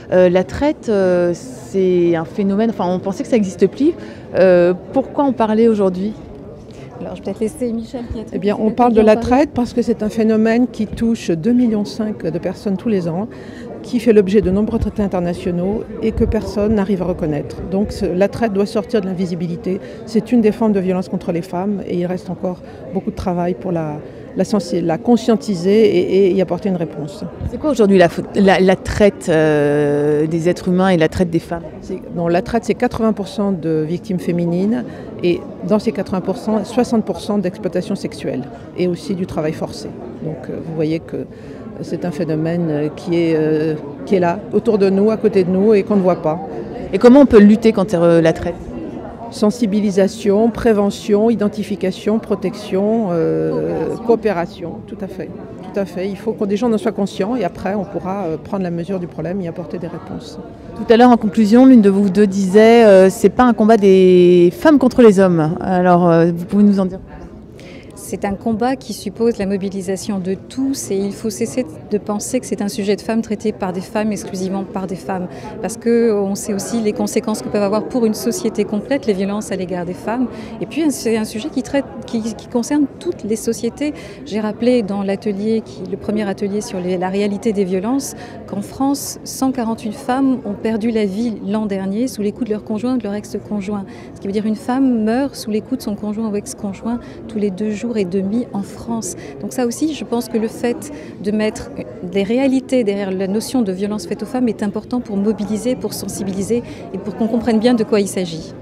La traite, c'est un phénomène, enfin on pensait que ça n'existe plus. Pourquoi en parler aujourd'hui? Alors, je vais peut-être laisser Michel qui a Eh bien, on parle de la traite parce que c'est un phénomène qui touche 2,5 millions de personnes tous les ans, qui fait l'objet de nombreux traités internationaux et que personne n'arrive à reconnaître. Donc la traite doit sortir de l'invisibilité. C'est une des formes de violence contre les femmes et il reste encore beaucoup de travail pour la conscientiser et y apporter une réponse. C'est quoi aujourd'hui la traite des êtres humains et la traite des femmes? La traite, c'est 80% de victimes féminines et dans ces 80%, 60% d'exploitation sexuelle et aussi du travail forcé. Donc vous voyez que c'est un phénomène qui est là, autour de nous, à côté de nous et qu'on ne voit pas. Et comment on peut lutter contre la traite? Sensibilisation, prévention, identification, protection, coopération, tout à fait. Tout à fait. Il faut que des gens en soient conscients et après on pourra prendre la mesure du problème et y apporter des réponses. Tout à l'heure en conclusion, l'une de vous deux disait c'est pas un combat des femmes contre les hommes. Alors vous pouvez nous en dire? C'est un combat qui suppose la mobilisation de tous et il faut cesser de penser que c'est un sujet de femmes traité par des femmes, exclusivement par des femmes. Parce qu'on sait aussi les conséquences que peuvent avoir pour une société complète les violences à l'égard des femmes. Et puis c'est un sujet qui concerne toutes les sociétés. J'ai rappelé dans l'atelier, le premier atelier sur la réalité des violences, qu'en France, 148 femmes ont perdu la vie l'an dernier sous les coups de leur conjoint ou de leur ex-conjoint. Ce qui veut dire une femme meurt sous les coups de son conjoint ou ex-conjoint tous les 2 jours et demi en France. Donc ça aussi, je pense que le fait de mettre des réalités derrière la notion de violence faite aux femmes est important pour mobiliser, pour sensibiliser et pour qu'on comprenne bien de quoi il s'agit.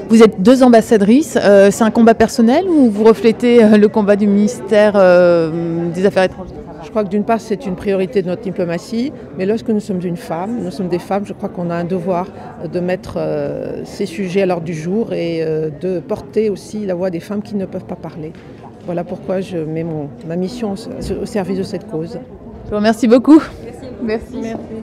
Vous êtes 2 ambassadrices, c'est un combat personnel ou vous reflétez le combat du ministère des Affaires étrangères? Je crois que d'une part c'est une priorité de notre diplomatie, mais lorsque nous sommes une femme, nous sommes des femmes, je crois qu'on a un devoir de mettre ces sujets à l'ordre du jour et de porter aussi la voix des femmes qui ne peuvent pas parler. Voilà pourquoi je mets ma mission au service de cette cause. Je vous remercie beaucoup. Merci. Merci.